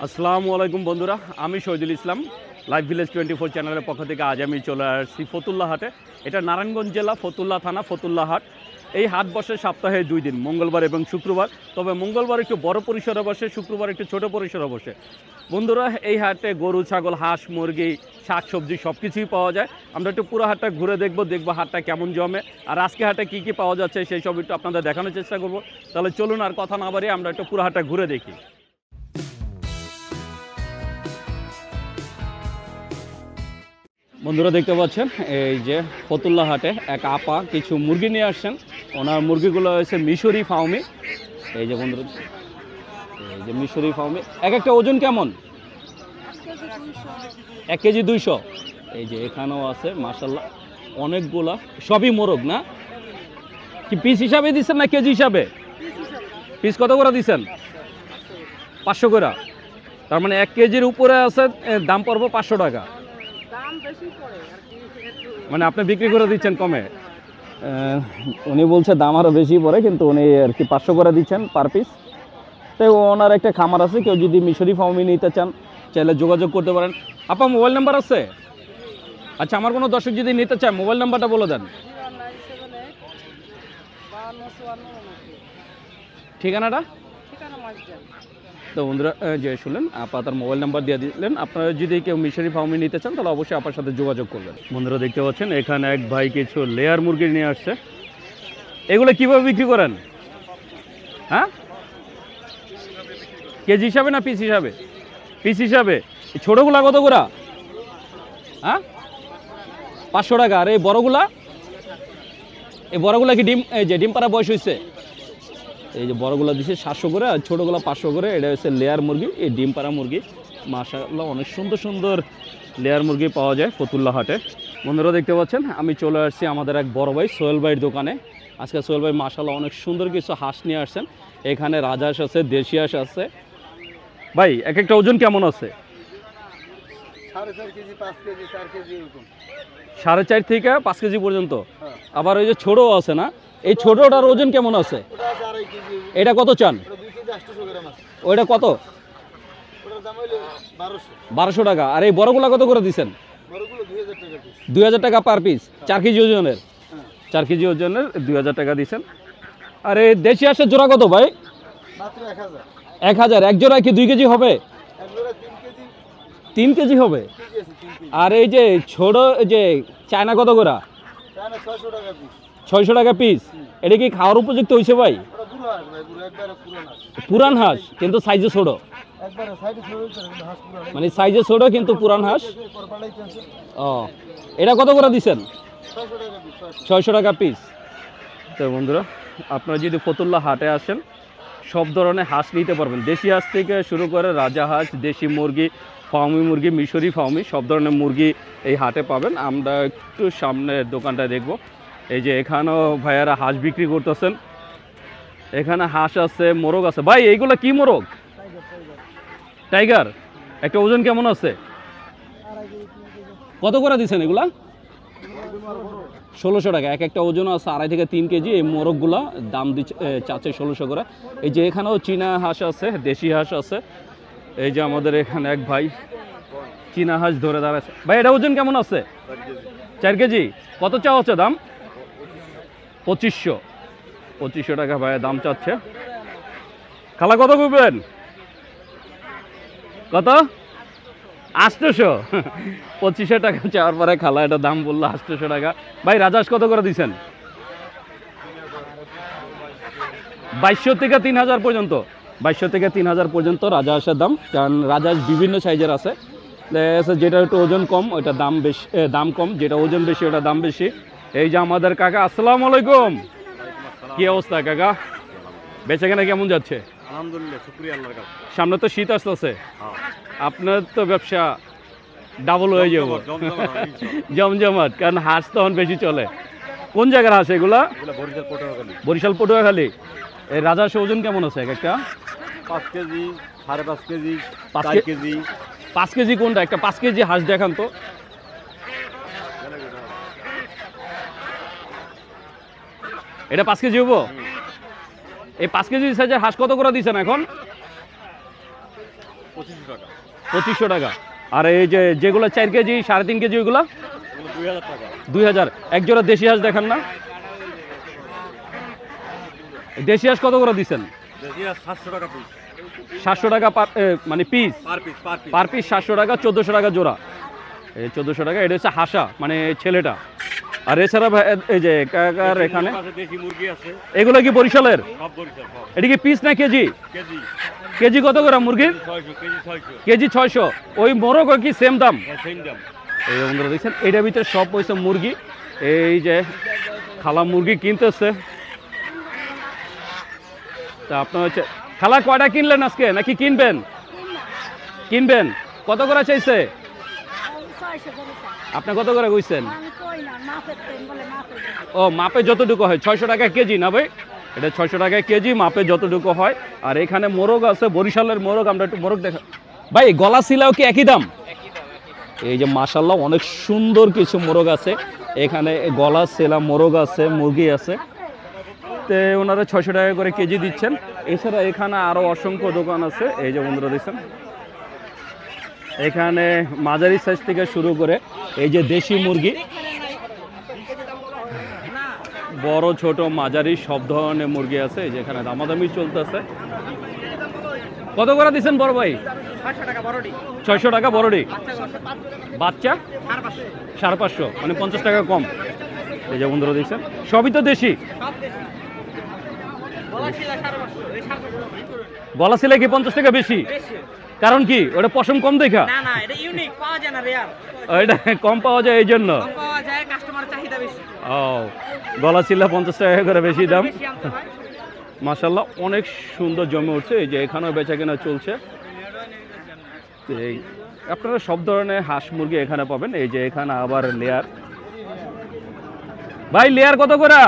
আসসালামু আলাইকুম বন্ধুরা, আমি শহীদুল ইসলাম। লাইভ ভিলেজ 24 চ্যানেলের পক্ষ থেকে আজ আমি চলে আসছি ফতুল্লা হাটে। এটা নারায়ণগঞ্জ জেলা ফতুল্লা থানা ফতুল্লা হাট। এই হাট বসে সপ্তাহে 2 দিন, মঙ্গলবার এবং শুক্রবার। তবে মঙ্গলবার একটু বড় পরিসরে বসে, শুক্রবার একটু ছোট পরিসরে বসে। বন্ধুরা, এই হাটে গরু, ছাগল, হাঁস, মুরগি, শাক সবজি সব কিছুই পাওয়া যায়। আমরা একটু পুরো হাটটা ঘুরে দেখবো হাটটা কেমন জমে, আর আজকে হাটে কী কী পাওয়া যাচ্ছে সেই সব একটু আপনাদের দেখানোর চেষ্টা করব। তাহলে চলুন আর কথা না বাড়িয়ে আমরা একটু পুরো হাটটা ঘুরে দেখি। বন্ধুরা দেখতে পাচ্ছেন এই যে ফতুল্লা হাটে এক আপা কিছু মুরগি নিয়ে আসছেন। ওনার মুরগিগুলো হয়েছে মিশরি ফাউমি। এই যে বন্ধুরা, এই যে মিশরি ফাউমি। এক একটা ওজন কেমন? 1 কেজি 200। এই যে এখানেও আছে মাশাল্লাহ অনেকগুলা, সবই মোরগ না? কি পিস হিসাবে দিচ্ছেন না কেজি হিসাবে? পিস কত করে দিচ্ছেন? 500 করে। তার মানে 1 কেজির উপরে আছে, দাম পড়বো 500 টাকা। মানে আপনি বিক্রি করে দিচ্ছেন কমে? উনি বলছে দাম আরও বেশি পড়ে, কিন্তু উনি আর কি 500 করে দিচ্ছেন পার পিস। তাই ওনার একটা খামার আছে, কেউ যদি মিশরি ফার্মি নিতে চান চাইলে যোগাযোগ করতে পারেন। আপনার মোবাইল নাম্বার আছে? আচ্ছা, আমার কোনো দর্শক যদি নিতে চায় মোবাইল নাম্বারটা বলে দেন। ঠিকানাটা? তো বন্ধুরা যে শুনলেন, আপা তার মোবাইল নাম্বার দিয়ে দিলেন। আপনারা যদি কেউ মিশরি ফার্মে নিতে চান তাহলে অবশ্যই আপনার সাথে যোগাযোগ করবেন। বন্ধুরা দেখতে পাচ্ছেন এখানে এক ভাই কিছু লেয়ার মুরগি নিয়ে আসছে। এগুলো কিভাবে বিক্রি করেন? হ্যাঁ, কেজি হিসাবে না পিস হিসাবে? পিস হিসাবে। ছোটোগুলা কত করে? হ্যাঁ, 500 টাকা। আর এই বড়গুলা? এই বড়গুলা কি ডিম, এই যে ডিম পাড়া বয়স হয়েছে? এই যে বড়গুলো দিচ্ছে 700 করে, আর ছোটোগুলো 500 করে। এটা হচ্ছে লেয়ার মুরগি, এই ডিম পাড়া মুরগি। মাশাআল্লাহ অনেক সুন্দর সুন্দর লেয়ার মুরগি পাওয়া যায় ফতুল্লা হাটে। বন্ধুরা দেখতে পাচ্ছেন আমি চলে আসছি আমাদের এক বড় ভাই সোহেল ভাইয়ের দোকানে। আজকে সোহেল ভাই মাশাআল্লাহ অনেক সুন্দর কিছু হাঁস নিয়ে আসছেন। এখানে রাজহাঁস আছে, দেশি হাঁস আছে। ভাই এক একটা ওজন কেমন আছে? 4.5 কেজি, 5 কেজি, 4 কেজি এরকম। 4.5 থেকে 5 কেজি পর্যন্ত। আবার ওই যে ছোটো আছে না, এই ছোটোটার ওজন কেমন আছে? এটা কত চান? ওইটা কত? 1200 টাকা। আর এই বড়গুলা কত করে দিচ্ছেন? 2000 টাকা পার পিস। 4 কেজি ওজনের? 4 কেজি ওজনের 2000 টাকা দিচ্ছেন। আর এই দেশি হাঁসের জোড়া কত ভাই? 1000। এক জোড়া কি 2 কেজি হবে? 3 কেজি হবে। আর এই যে ছোট যে চায়না কত করে? 600 টাকা পিস। এটা কি খাওয়ার উপযুক্ত হয়েছে ভাই? পুরান হাঁস কিন্তু সাইজে ছোট, মানে সাইজে ছোট কিন্তু পুরান হাঁস। ও, এটা কত করে দিচ্ছেন? 600 টাকা পিস। তো বন্ধুরা, আপনারা যদি ফতুল্লা হাটে আসেন সব ধরনের হাঁস নিতে পারবেন। দেশি হাঁস থেকে শুরু করে রাজা হাঁস, দেশি মুরগি, ফার্মি মুরগি, মিশরি ফার্মি, সব ধরনের মুরগি এই হাটে পাবেন। আমরা একটু সামনের দোকানটা দেখব। এই যে এখানেও ভাইয়ারা হাঁস বিক্রি করতেছেন। এখানে হাঁস আছে, মোরগ আছে। ভাই এইগুলো কি মোরগ? টাইগার। একটা ওজন কেমন আছে? কত করে দিচ্ছেন এগুলা? 1600 টাকা। এক একটা ওজন আছে 2.5 থেকে 3 কেজি। এই মোরগগুলা দাম দিচ্ছে চাচ্ছে 1600 করে। এই যে এখানেও চীনা হাঁস আছে, দেশি হাঁস আছে। এই যে আমাদের এখানে এক ভাই চীনা হাঁস ধরে দাঁড়াচ্ছে। ভাই এটা ওজন কেমন আছে? 4 কেজি। কত চাওয়া হচ্ছে দাম? 2500 টাকা ভাই দাম চাচ্ছে। খালা কত করবেন? কত? 800। 2500 টাকা চাওয়ার পরে খালা এটা দাম বললো 800 টাকা। ভাই রাজহাঁস কত করে দিচ্ছেন? 2200 থেকে 3000 পর্যন্ত। 2200 থেকে 3000 পর্যন্ত রাজহাঁসের দাম। কারণ রাজহাঁস বিভিন্ন সাইজের আছে। যেটা একটু ওজন কম ওইটা দাম বেশি, দাম কম। যেটা ওজন বেশি ওটা দাম বেশি। এই যে আমাদের কাকা, আসসালামু আলাইকুম। কি অবস্থা কাকা? বেচাকেনা কেমন যাচ্ছে? আলহামদুলিল্লাহ, শুকরিয়া আল্লাহর কাছে। সামনে তো শীত আসতেছে, আপনার তো ব্যবসা ডাবল হয়ে যাবে, জমজমাট। কারণ হাঁস তখন বেশি চলে। কোন জায়গার হাঁস এগুলা? বরিশাল পটুয়াখালী। এই রাজহাঁসের ওজন কেমন আছে এক একটা? 5 কেজি, 5.5 কেজি, 4 কেজি। 5 কেজি কোনটা? একটা 5 কেজি হাঁস দেখান তো। এটা 5 কেজি হবো? এই 5 কেজি সাইজের হাঁস কত করে দিচ্ছেন এখন? 2500 টাকা 2500 টাকা। আর এই যে যেগুলো 4 কেজি 3.5 কেজি ওইগুলো 2000 টাকা 2000। এক জোড়া দেশি হাঁস দেখান না, দেশি হাঁস কত করে দিচ্ছেন? দেশি আর 700 টাকা পিস 700 টাকা মানে পিস, পার পিস 700 টাকা, 1400 টাকা জোড়া। এই 1400 টাকা। এটা হচ্ছে হাসা মানে ছেলেটা। আর এছাড়া এই যে কাকার এখানে দেশি মুরগি আছে, এগুলো কি বরিশালের? সব বরিশাল সব। এটা কি পিস না কেজি? কেজি কেজি কত করে মুরগির? 600 কেজি 600 কেজি 600। ওই মোরগ কি সেম দাম? সেম দাম। এই বন্ধুরা দেখছেন এটার ভিতরে সব পয়সা মুরগি। এই যে খালা মুরগি কিনতেছে। তা আপনার হচ্ছে খালা কয়টা কিনলেন আজকে নাকি কিনবেন? কিনবেন। কত করে চাইছে? আপনি কত করে কইছেন? ও মাপে যতটুকু হয় 600 টাকা কেজি না ভাই? এটা 600 টাকা কেজি, মাপে যতটুকু হয়। আর এখানে মোরগ আছে, বরিশালের মোরগ। আমরা একটু মোরগ দেখা। ভাই গলা শিলাও কি একই দাম? এই যে মাশাআল্লাহ অনেক সুন্দর কিছু মোরগ আছে এখানে, গলা সেলা মোরগ আছে, মুরগি আছে। তো ওনারা 600 টাকা করে কেজি দিচ্ছেন। এছাড়া এখানে আরও অসংখ্য দোকান আছে। এই যে বন্ধুরা দেখছেন এখানে মাঝারি সাইজ থেকে শুরু করে এই যে দেশি মুরগি, বড় ছোট মাঝারি সব ধরনের মুরগি আছে। এই যে এখানে দামাদামি চলতেছে। কত করে দিচ্ছেন বড় ভাই? 600 টাকা বড়ডি। বাচ্চা 550, মানে 50 টাকা কম। এই যে বন্ধুরা দেখছেন সবই তো দেশি। গলা ছিল কি 50 টাকা বেশি? কারণ কি ওটা পশম কম দেখা? না না, এটা ইউনিক, পাওয়া যায় না, রেয়ার। এটা কম পাওয়া যায় এই জন্য। কম পাওয়া যায়, কাস্টমারের চাহিদা বেশি। ও গলা ছিল 50 টাকা করে বেশি দাম। বেশি আনতে হয়। মাশাআল্লাহ অনেক সুন্দর জমে উঠছে। এই যে এখানেও বেচা কেনা চলছে। এই আপনারা সব ধরনের হাঁস মুরগি এখানে পাবেন। এই যে এখানে আবার লেয়ার। ভাই লেয়ার কত করে?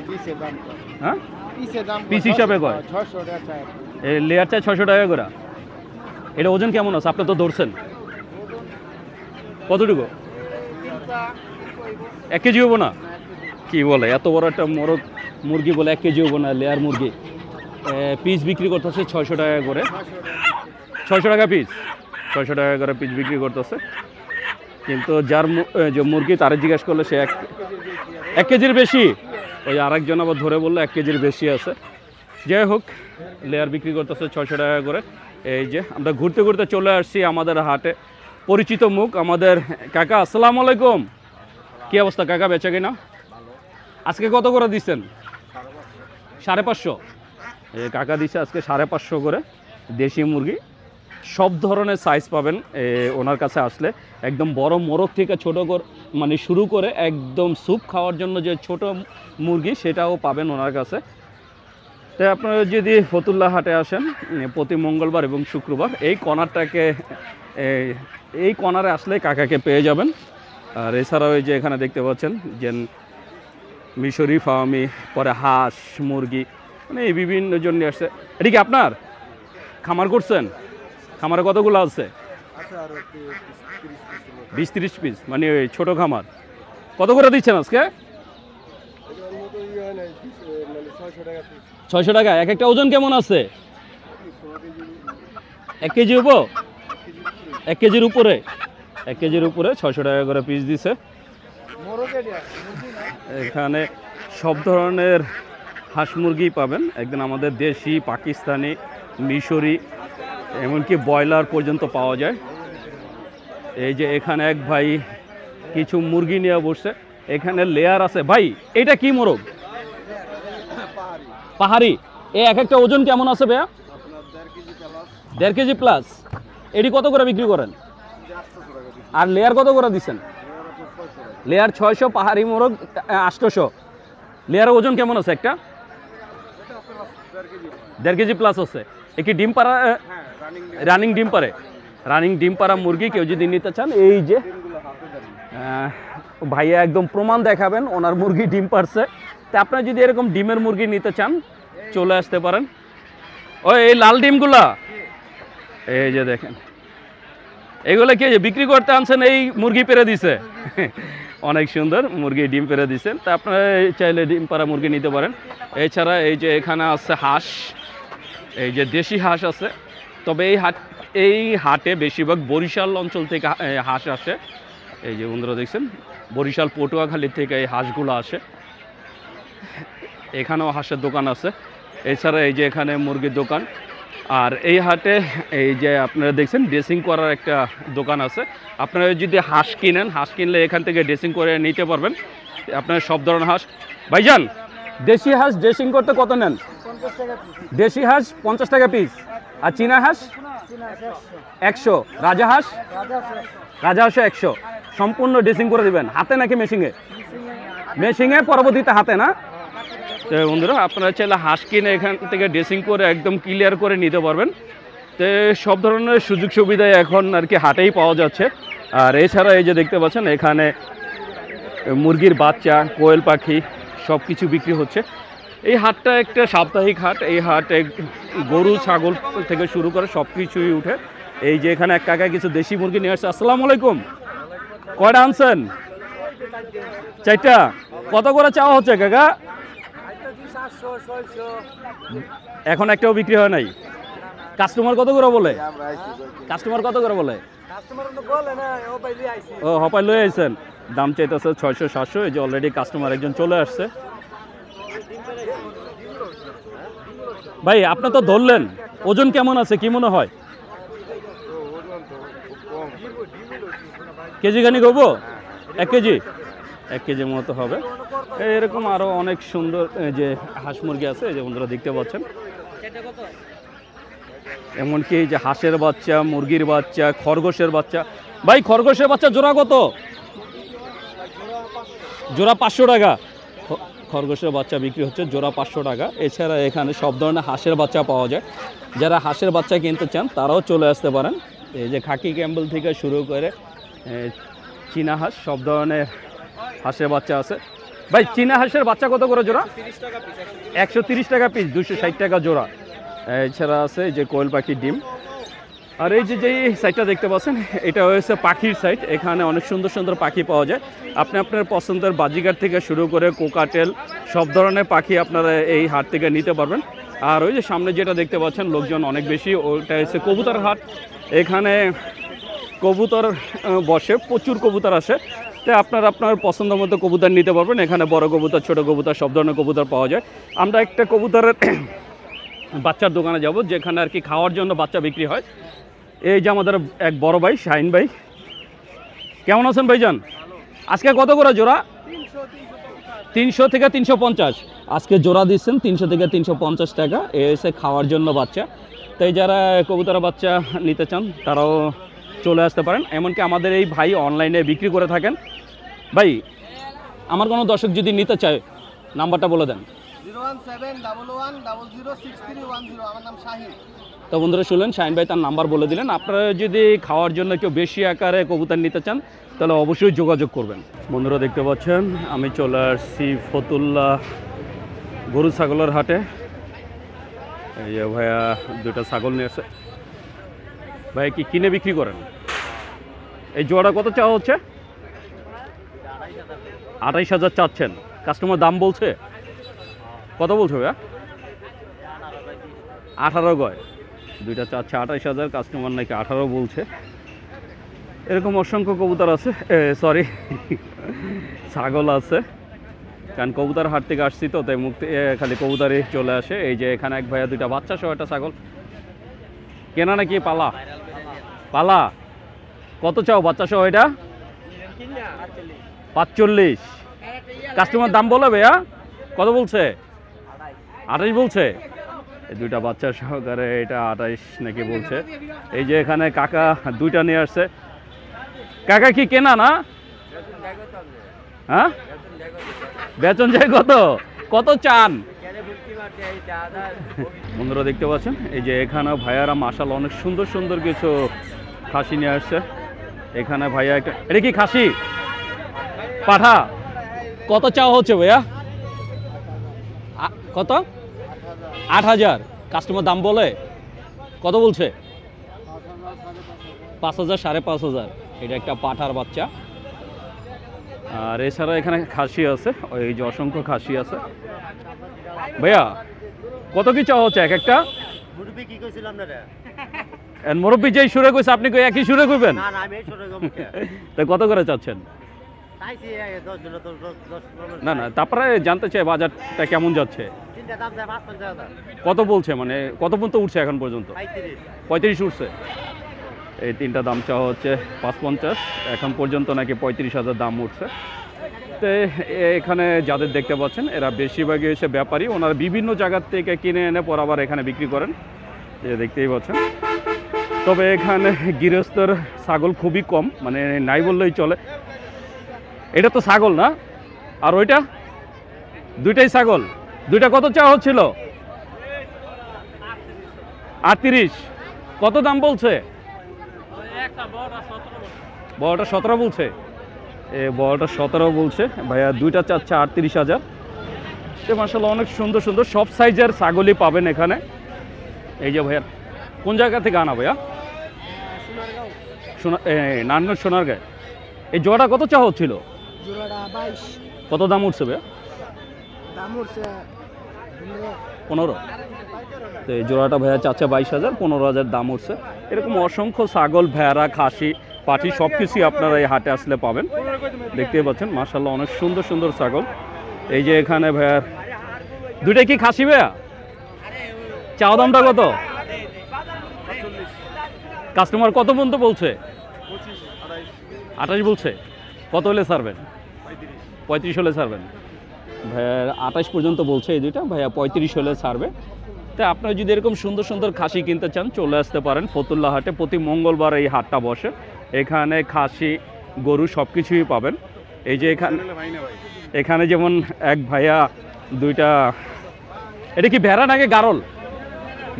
পিসে দাম কম। হ্যাঁ পিসে দাম কম। পিস হিসাবে কয়? 600 টাকা চাই। এই লেয়ার চাই 600 টাকা করে। এটা ওজন কেমন আছে? আপনি তো ধরছেন কতটুকু? 1 কেজি হবো না? কি বলে এত বড় একটা মোরগ মুরগি বলে 1 কেজি হবো না? লেয়ার মুরগি পিস বিক্রি করতেছে 600 টাকা করে। 600 টাকা পিস, 600 টাকা করে পিস বিক্রি করতেছে। কিন্তু যার যে মুরগি তারে জিজ্ঞেস করলে সে 1 কেজির বেশি। ওই আরেকজন আবার ধরে বললো 1 কেজির বেশি আছে। যাই হোক লেয়ার বিক্রি করতেছে 600 টাকা করে। এই যে আমরা ঘুরতে ঘুরতে চলে আসছি আমাদের হাটে। পরিচিত মুখ আমাদের কাকা। আসসালামু আলাইকুম। কি অবস্থা কাকা, বেচা কিনা? আজকে কত করে দিচ্ছেন? 550। এই কাকা দিচ্ছে আজকে 550 করে দেশি মুরগি। সব ধরনের সাইজ পাবেন ওনার কাছে আসলে। একদম বড় মোরগ থেকে ছোট মানে শুরু করে একদম স্যুপ খাওয়ার জন্য যে ছোট মুরগি সেটাও পাবেন ওনার কাছে। তাই আপনারা যদি ফতুল্লা হাটে আসেন প্রতি মঙ্গলবার এবং শুক্রবার, এই কর্নারে আসলে কাকাকে পেয়ে যাবেন। আর এছাড়াও এই যে এখানে দেখতে পাচ্ছেন যে মিশরি ফার্মি, পরে হাঁস মুরগি, মানে এই বিভিন্ন জন্য আসছে। এটা কি আপনার খামার করছেন? খামারে কতগুলো আছে? 20-30 পিস, মানে ওই ছোটো খামার। কত করে দিচ্ছেন আজকে? 600 টাকা। এক একটা ওজন কেমন আছে? 1 কেজি হবো? 1 কেজির উপরে? 1 কেজির উপরে 600 টাকা করে পিস দিছে। এখানে সব ধরনের হাঁস মুরগি পাবেন। একদিন আমাদের দেশি, পাকিস্তানি, মিশরি, এমনকি ব্রয়লার পর্যন্ত পাওয়া যায়। এই যে এখানে এক ভাই কিছু মুরগি নিয়ে বসছে। এখানে লেয়ার আছে। ভাই এটা কি মোরগ? পাহাড়ি। এক একটা ওজন কেমন আছে ভাইয়া? 1.5 কেজি প্লাস। এটি কত করে বিক্রি করেন? আর লেয়ার কত করে দিচ্ছেন? লেয়ার 600, পাহাড়ি মোরগ 800। লেয়ারের ওজন কেমন আছে একটা? 1.5 কেজি প্লাস আছে। কি ডিম পাড়া? রানিং ডিম পারে। রানিং ডিম পাড়া মুরগি কেউ যদি নিতে চান, এই যে ভাইয়া একদম প্রমাণ দেখাবেন ওনার মুরগি ডিম পারছে। তা আপনারা যদি এরকম ডিমের মুরগি নিতে চান চলে আসতে পারেন। ওই এই লাল ডিমগুলা এই যে দেখেন, এগুলো কি বিক্রি করতে আনছেন? এই মুরগি পেরে দিছে। অনেক সুন্দর মুরগি ডিম পেরে দিচ্ছেন। তা আপনারা চাইলে ডিম পাড়া মুরগি নিতে পারেন। এছাড়া এই যে এখানে আছে হাঁস, এই যে দেশি হাঁস আছে, তবে এই হাটে বেশিরভাগ বরিশাল অঞ্চল থেকে হাঁস আসে। এই যে বন্ধুরা দেখছেন বরিশাল পটুয়াখালী থেকে এই হাঁসগুলো আসে। এখানেও হাঁসের দোকান আছে, এছাড়া এই যে এখানে মুরগির দোকান। আর এই হাটে এই যে আপনারা দেখছেন ড্রেসিং করার একটা দোকান আছে। আপনারা যদি হাঁস কিনেন, হাঁস কিনলে এখান থেকে ড্রেসিং করে নিতে পারবেন। আপনারা সব ধরনের হাঁস। ভাইজান, দেশি হাঁস ড্রেসিং করতে কত নেন? 50 টাকা পিস। দেশি হাঁস 50 টাকা পিস, আর চীনা হাঁস 100, রাজা হাঁস রাজা হাঁসে 100। সম্পূর্ণ ড্রেসিং করে দিবেন হাতে নাকি মেশিনে? মেশিনে, পরবর্তীতে হাতে না? তো বন্ধুরা আপনারা চাইলে হাঁস কিনে এখান থেকে ড্রেসিং করে একদম ক্লিয়ার করে নিতে পারবেন। তো সব ধরনের সুযোগ সুবিধা এখন আর কি হাটেই পাওয়া যাচ্ছে। আর এছাড়া এই যে দেখতে পাচ্ছেন এখানে মুরগির বাচ্চা, কোয়েল পাখি সব কিছু বিক্রি হচ্ছে। এই হাটটা একটা সাপ্তাহিক হাট। এই হাটে গরু ছাগল থেকে শুরু করে সব কিছুই উঠে। এই যে এখানে এক কাকা কিছু দেশি মুরগি নিয়ে আসছে। আসসালামু আলাইকুম, কয়টা আনছেন? 4টা। কত করে চাওয়া হচ্ছে কাকা? এখন একটাও বিক্রি হয় নাই। কাস্টমার কত করে বলে? কাস্টমার কত করে বলে? ও হপাই লয়ে আইছেন, দাম চাইতেছে 600-700। এই যে অলরেডি কাস্টমার একজন চলে আসছে। ভাই আপনি তো ধরলেন, ওজন কেমন আছে কি মনে হয়? কেজি খানি করবো? 1 কেজি? 1 কেজির মতো হবে। এরকম আরো অনেক সুন্দর যে হাঁস মুরগি আছে, এই যে বন্ধুরা দেখতে পাচ্ছেন। এমনকি এই যে হাঁসের বাচ্চা, মুরগির বাচ্চা, খরগোশের বাচ্চা। ভাই খরগোশের বাচ্চা জোড়া কত? জোড়া 500 টাকা। খরগোশের বাচ্চা বিক্রি হচ্ছে জোড়া 500 টাকা। এছাড়া এখানে সব ধরনের হাঁসের বাচ্চা পাওয়া যায়। যারা হাঁসের বাচ্চা কিনতে চান তারাও চলে আসতে পারেন। এই যে খাকি ক্যাম্বেল থেকে শুরু করে চীনা হাঁস, সব ধরনের হাঁসের বাচ্চা আছে। ভাই চীনা হাঁসের বাচ্চা কত করে জোড়া? 130 টাকা পিস, 260 টাকা জোড়া। এছাড়া আছে যে কোয়েল পাখির ডিম। আর এই যে যেই সাইটটা দেখতে পাচ্ছেন এটা হয়েছে পাখির সাইট। এখানে অনেক সুন্দর সুন্দর পাখি পাওয়া যায়। আপনি আপনার পছন্দের বাজিগার থেকে শুরু করে কোকাটেল সব ধরনের পাখি আপনারা এই হাট থেকে নিতে পারবেন। আর ওই যে সামনে যেটা দেখতে পাচ্ছেন লোকজন অনেক বেশি, ওটা হচ্ছে কবুতর হাট। এখানে কবুতর বসে, প্রচুর কবুতর আসে। তো আপনারা আপনার পছন্দ মতো কবুতর নিতে পারবেন। এখানে বড় কবুতর, ছোট কবুতর সব ধরনের কবুতর পাওয়া যায়। আমরা একটা কবুতরের বাচ্চার দোকানে যাব যেখানে আর কি খাওয়ার জন্য বাচ্চা বিক্রি হয়। এই যে আমাদের এক বড় ভাই শাহিন ভাই। কেমন আছেন ভাইজান? আজকে কত করে জোড়া? 300 থেকে 350। আজকে জোড়া দিচ্ছেন 300 থেকে 350 টাকা। এসে খাওয়ার জন্য বাচ্চা। তাই যারা কবুতরের বাচ্চা নিতে চান তারাও চলে আসতে পারেন। এমনকি আমাদের এই ভাই অনলাইনে বিক্রি করে থাকেন। ভাই আমার কোনো দর্শক যদি নিতে চায় নাম্বারটা বলে দেন। 01711006310। আমার নাম শাহিন। তো বন্ধুরা শুনলেন, শাহিন ভাই তার নাম্বার বলে দিলেন। আপনারা যদি খাওয়ার জন্য কেউ বেশি আকারে কবুতর নিতে চান তাহলে অবশ্যই যোগাযোগ করবেন। বন্ধুরা দেখতে পাচ্ছেন আমি চলে আসছি ফতুল্লা গরু ছাগলের হাটে। এই যে ভাইয়া 2টা ছাগল নিয়ে আসছে। ভাই কি কিনে বিক্রি করেন? এই জোড়া কত চাওয়া হচ্ছে? 28,000 চাচ্ছেন। কাস্টমার দাম বলছে কত? বলছে ভাইয়া 18 গয়। 2টা চাচ্ছে 28,000, কাস্টমার নাকি 18 বলছে। এরকম অসংখ্য কবুতর আছে, সরি ছাগল আছে। কারণ কবুতর হাট থেকে আসছি তো, তাই মুখ খালি কবুতরই চলে আসে। এই যে এখানে এক ভাইয়া 2টা বাচ্চা সহ একটা ছাগল কেনা নাকি পালা? পালা কত চাও বাচ্চা সহ? এটা 45। কাস্টমার দাম বলে ভাইয়া কত বলছে? 28 বলছে। এই 2টা বাচ্চা সহকারে এটা 28 নাকি বলছে। এই যে এখানে কাকা 2টা নিয়ে আসছে। কাকা কি কেনা না? হ্যাঁ বেতন যায় কত? কত চান? বন্ধুরা দেখতে পাচ্ছেন এই যে এখানে ভাইয়ারা মাশাআল্লাহ অনেক সুন্দর সুন্দর কিছু খাসি নিয়ে আসছে। এখানে ভাইয়া একটা, এটা কি খাসি পাঠা? কত চাওয়া হচ্ছে ভাইয়া? কত? 8,000। কাস্টমার দাম বলে কত বলছে? 5,000, 5,500। এটা একটা পাঠার বাচ্চা। আর এছাড়া এখানে খাসি আছে, ওই যে অসংখ্য খাসি আছে। ভাইয়া কত কি চাওয়া হচ্ছে এক একটা? মুরবি কি কইছিলাম না রে? মুরব্বী যেই সুরে কইছে আপনি কই একই সুরে কইবেন? না না আমি এই ছোট গমকে তো কত করে চাচ্ছেন? চাইছি 10 জন 10 না না, তারপরে জানতে চাই বাজারটা কেমন যাচ্ছে। তিনটা দাম যায় 550,000 কত বলছে, মানে কত পর্যন্ত উঠছে এখন পর্যন্ত? 35 35 উঠছে। এই তিনটা দাম চাওয়া হচ্ছে 550, এখন পর্যন্ত নাকি 35,000 দাম উঠছে। তো এখানে যাদের দেখতে পাচ্ছেন এরা বেশিরভাগই হচ্ছে ব্যাপারী, ওনারা বিভিন্ন জায়গার থেকে কিনে এনে পর আবার এখানে বিক্রি করেন, যে দেখতেই পাচ্ছেন। তবে এখানে গৃহস্থর ছাগল খুবই কম, মানে নাই বললেই চলে। এটা তো ছাগল না, আর ওইটা দুইটাই ছাগল। দুইটা কত চাওয়া হচ্ছিল? 38। কত দাম বলছে? বড়টা 17 বলছে। বড়টা 17 বলছে ভাইয়া, দুইটা চাচ্ছে 38,000। তো মাশাআল্লাহ অনেক সুন্দর সুন্দর সব সাইজের ছাগলই পাবেন এখানে। এই যে ভাইয়া, কোন জায়গা থেকে আনা ভাইয়া? নারায়ণগঞ্জ সোনারগাঁয়। এই জোড়াটা কত চাওয়া হচ্ছিল? জোড়াটা 22 কত দাম উঠছে ভাইয়া? দাম উঠছে 15। তো এই জোড়াটা ভাইয়া চাচ্ছে 22,000, 15,000 দাম উঠছে। এরকম অসংখ্য ছাগল, ভেড়া, খাসি, পাঠি সব কিছুই আপনারা এই হাটে আসলে পাবেন। দেখতেই পাচ্ছেন মাশাআল্লাহ অনেক সুন্দর সুন্দর ছাগল। এই যে এখানে ভাইয়া দুইটাই কি খাসি ভাইয়া? চাওয়া দামটা কত? কাস্টমার কত পর্যন্ত বলছে? 28 বলছে। কত হলে ছাড়বেন? 35 হলে ছাড়বেন। ভাইয়া 28 পর্যন্ত বলছে এই দুইটা, ভাইয়া 35 হলে ছাড়বে। তাই আপনারা যদি এরকম সুন্দর সুন্দর খাসি কিনতে চান চলে আসতে পারেন ফতুল্লা হাটে। প্রতি মঙ্গলবার এই হাটটা বসে, এখানে খাসি, গরু সব কিছুই পাবেন। এই যে এখানে যেমন এক ভাইয়া দুইটা, এটা কি ভেড়া নাকি গারল?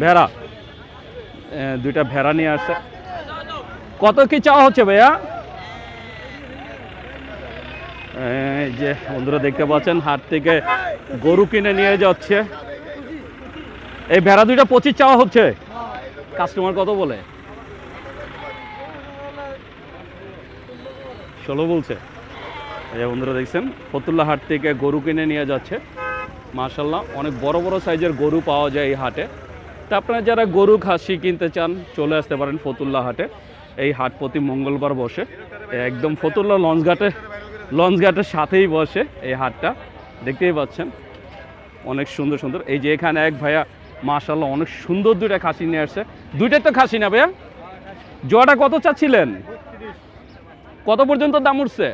ভেড়া। দুইটা ভেড়া নিয়ে আসছে। কত কি চাওয়া হচ্ছে ভাইয়া? এই যে বন্ধুরা দেখতে পাচ্ছেন হাট থেকে গরু কিনে নিয়ে যাচ্ছে। এই ভেড়া দুইটা 25 চাওয়া হচ্ছে। কাস্টমার কত বলে? 16 বলছে। এই যে বন্ধুরা দেখছেন ফতুল্লা হাট থেকে গরু কিনে নিয়ে যাচ্ছে। মাশাআল্লাহ অনেক বড় বড় সাইজের গরু পাওয়া যায় এই হাটে। তা আপনারা যারা গরু খাসি কিনতে চান চলে আসতে পারেন ফতুল্লা হাটে। এই হাট প্রতি মঙ্গলবার বসে, একদম ফতুল্লা লঞ্চঘাটের সাথেই বসে এই হাটটা। দেখতেই পাচ্ছেন অনেক সুন্দর সুন্দর। এই যে এখানে এক ভাইয়া মাশাআল্লাহ অনেক সুন্দর দুইটা খাসি নিয়ে আসছে। দুইটাই তো খাসি না ভাইয়া? জোড়াটা কত চাচ্ছিলেন? কত পর্যন্ত দাম উঠছে?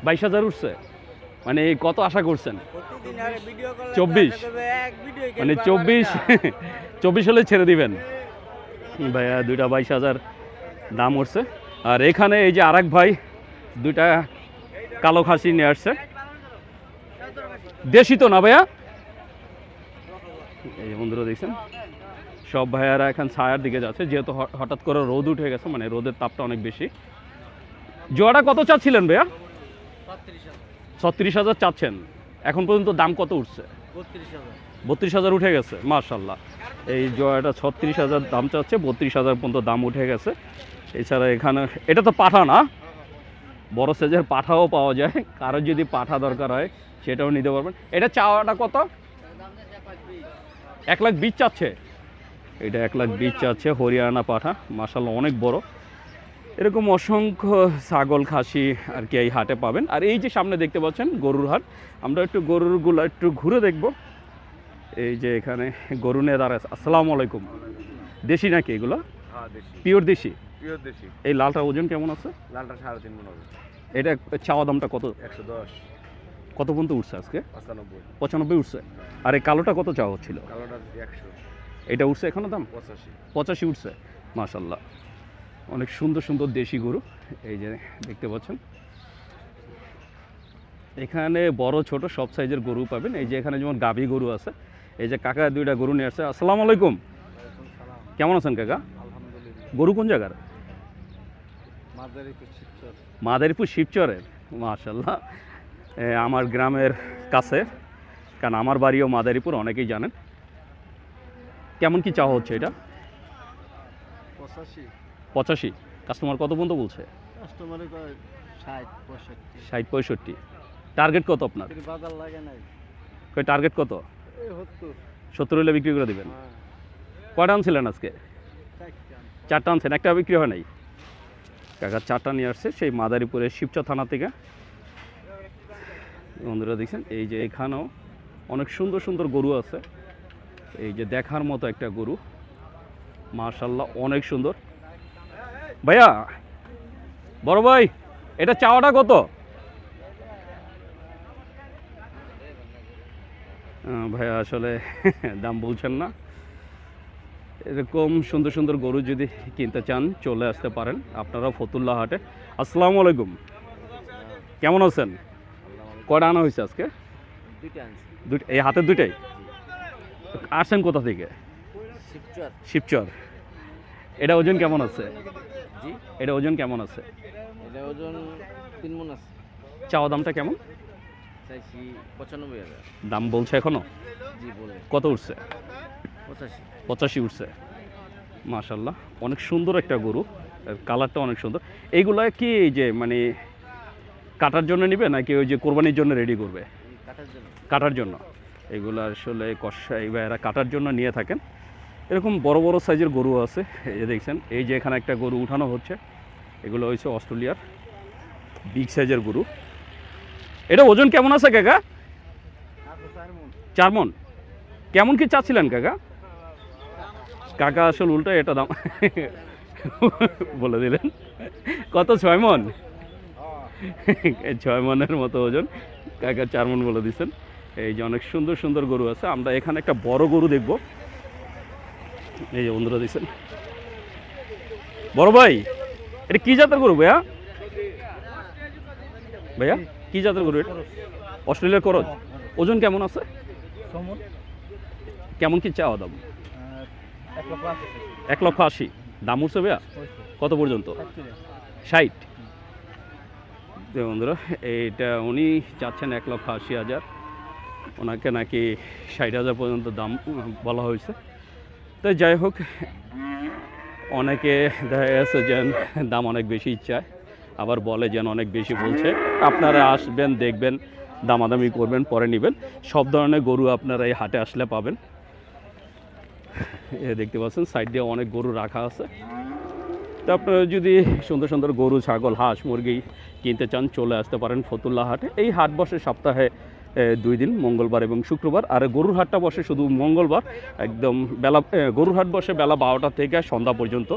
22,000 উঠছে। মানে কত আশা করছেন? 24। মানে 24 হলে ছেড়ে দিবেন ভাইয়া। দুইটা 22,000 দাম উঠছে। আর এখানে এই যে আরেক ভাই দুইটা কালো খাসি নিয়ে আসছে। দেশি তো না ভাইয়া? এই যে বন্ধুরা দেখছেন সব ভাইয়ারা এখন ছায়ার দিকে যাচ্ছে, যেহেতু হঠাৎ করে রোদ উঠে গেছে, মানে রোদের তাপটা অনেক বেশি। জোড়াটা কত চাচ্ছিলেন ভাইয়া? 36,000 চাচ্ছেন। এখন পর্যন্ত দাম কত উঠছে? 32,000 উঠে গেছে। মাশাআল্লাহ এই জোড়াটা 36,000 দাম চাচ্ছে, 32,000 পর্যন্ত দাম উঠে গেছে। এছাড়া এখানে এটা তো পাঠা না, বড় সাইজের পাঠাও পাওয়া যায়। কারো যদি পাঠা দরকার হয় সেটাও নিতে পারবেন। এটা চাওয়াটা কত? 1,20,000 চাচ্ছে। এটা 1,20,000 চাচ্ছে, হরিয়ানা পাঠা। মাশাআল্লাহ অনেক বড়। এরকম অসংখ্য ছাগল, খাসি আর কি এই হাটে পাবেন। আর এই যে সামনে দেখতে পাচ্ছেন গরুর হাট, আমরা একটু গরুরগুলো একটু ঘুরে দেখব। এই যে এখানে গরু নিয়ে দাঁড়ায়। আসসালামু আলাইকুম। দেশি নাকি এগুলো? হ্যাঁ দেশি। পিওর দেশি? পিওর দেশি। এই লালটার ওজন কেমন আছে? লালটা 3.5 মণ হবে। এটা চাওয়া দামটা কত? 110। কত পর্যন্ত উঠছে আজকে? 95 উঠছে। আর এই কালোটা কত চাওয়া হচ্ছিল? কালোটা 100। এটা উঠছে এখনো দাম? 85 উঠছে। মাশাআল্লাহ অনেক সুন্দর সুন্দর দেশি গরু এই যে দেখতে পাচ্ছেন। এখানে বড় ছোট সব সাইজের গরু পাবেন। এই যে এখানে যেমন গাভী গরু আছে। এই যে কাকা দুইটা গরু নিয়ে আসছে। আসসালামু আলাইকুম। কেমন আছেন কাকা? আলহামদুলিল্লাহ। গরু কোন জায়গার? মাদারীপুর শিবচর। মাদারীপুর শিবচরের। মাশাআল্লাহ আমার গ্রামের কাছে, কারণ আমার বাড়িও মাদারীপুর, অনেকেই জানেন। কেমন কি চাওয়া হচ্ছে এটা? 85। কাস্টমার কত পর্যন্ত বলছে? কাস্টমারে 60 65। টার্গেট কত আপনার? বাজার লাগে নাই। টার্গেট কত? 70। 70 হলে বিক্রি করে দিবেন। কয়টা আনছিলেন আজকে? 4টা আনছেন, একটা বিক্রি হয় নাই। কাকা 4টা নিয়ে আসছে সেই মাদারীপুরের শিবচর থানা থেকে। বন্ধুরা দেখছেন এই যে এখানেও অনেক সুন্দর সুন্দর গরু আছে। এই যে দেখার মতো একটা গরু, মাশাআল্লাহ অনেক সুন্দর। ভাইয়া, বড় ভাই, এটা চাওয়াটা কত? ভাইয়া আসলে দাম বলছেন না। এরকম সুন্দর সুন্দর গরু যদি কিনতে চান চলে আসতে পারেন আপনারা ফতুল্লা হাটে। আসসালামু আলাইকুম, কেমন আছেন? কয়টা আনা হয়েছে আজকে? দুইটা। এই হাতের দুইটাই আসছেন কোথা থেকে? শিবচর। এটা ওজন কেমন আছে? এটা ওজন কেমন আছে? এটা ওজন 3 মণ আছে। চাওয়া দামটা কেমন? চাইছি 95,000। দাম বলছে এখনো? জি বলে। কত উঠছে? 85 উঠছে। মাশাআল্লাহ অনেক সুন্দর একটা গরু, কালারটা অনেক সুন্দর। এইগুলা কি যে মানে কাটার জন্য নিবে নাকি ওই যে কোরবানির জন্য রেডি করবে? কাটার জন্য। কাটার জন্য। এগুলো আসলে কষাই বা এরা কাটার জন্য নিয়ে থাকেন। এরকম বড় বড় সাইজের গরু আছে, এই যে দেখছেন। এই যে এখানে একটা গরু উঠানো হচ্ছে, এগুলো হচ্ছে অস্ট্রেলিয়ার বিগ সাইজের গরু। এটা ওজন কেমন আছে কাকা? 4 মণ। কেমন কি চাচ্ছিলেন কাকা? কাকা আসলে উল্টা এটা দাম বলে দিলেন। কত? 6 মণ। 6 মণের মতো ওজন, কাকা 4 মণ বলে দিচ্ছেন। এই যে অনেক সুন্দর সুন্দর গরু আছে। আমরা এখানে একটা বড় গরু দেখব। এই যে বন্ধুরা দিচ্ছেন। বড় ভাই, এটা কি জাতের গরু ভাইয়া? ভাইয়া কি জাতের গরু এটা? অস্ট্রেলিয়ার করজ। ওজন কেমন আছে? কেমন কি চাওয়া দাম? 1,80,000। দাম উঠছে ভাইয়া কত পর্যন্ত? 60। বন্ধুরা এইটা উনি চাচ্ছেন 1,80,000, ওনাকে নাকি 60,000 পর্যন্ত দাম বলা হয়েছে। তাই যাই হোক, অনেকে দেখা গেছে যে দাম অনেক বেশি চায়, আবার বলে যেন অনেক বেশি বলছে। আপনারা আসবেন, দেখবেন, দামাদামি করবেন, পরে নেবেন। সব ধরনের গরু আপনারা এই হাটে আসলে পাবেন। দেখতে পাচ্ছেন সাইড দিয়ে অনেক গরু রাখা আছে। তো আপনারা যদি সুন্দর সুন্দর গরু, ছাগল, হাঁস, মুরগি কিনতে চান চলে আসতে পারেন ফতুল্লা হাটে। এই হাট বসে সপ্তাহে 2 দিন, মঙ্গলবার এবং শুক্রবার। আর গরুর হাটটা বসে শুধু মঙ্গলবার, একদম বেলা গরুর হাট বসে বেলা 12টা থেকে সন্ধ্যা পর্যন্ত।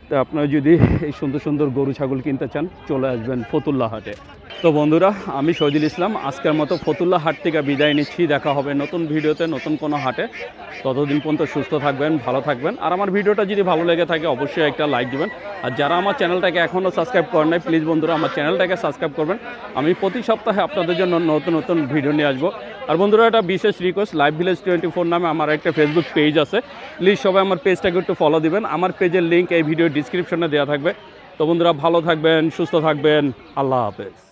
তো আপনারা যদি এই সুন্দর সুন্দর গরু ছাগল কিনতে চান চলে আসবেন ফতুল্লা হাটে। তো বন্ধুরা, আমি শহীদুল ইসলাম আজকের মতো ফতুল্লা হাট থেকে বিদায় নিচ্ছি। দেখা হবে নতুন ভিডিওতে, নতুন কোনো হাটে। ততদিন পর্যন্ত সুস্থ থাকবেন, ভালো থাকবেন। আর আমার ভিডিওটা যদি ভালো লেগে থাকে অবশ্যই একটা লাইক দিবেন। আর যারা আমার চ্যানেলটাকে এখনও সাবস্ক্রাইব করেন নাই, প্লিজ বন্ধুরা আমার চ্যানেলটাকে সাবস্ক্রাইব করবেন। আমি প্রতি সপ্তাহে আপনাদের জন্য নতুন নতুন ভিডিও নিয়ে আসবো। আর বন্ধুরা একটা বিশেষ রিকোয়েস্ট, লাইভ ভিলেজ 24 নামে আমার একটা ফেসবুক পেজ আছে। প্লিজ সবাই আমার পেজটাকে একটু ফলো দিবেন। আমার পেজের লিঙ্ক এই ভিডিও ডিসক্রিপশনে দেওয়া থাকবে। তো বন্ধুরা ভালো থাকবেন, সুস্থ থাকবেন। আল্লাহ হাফেজ।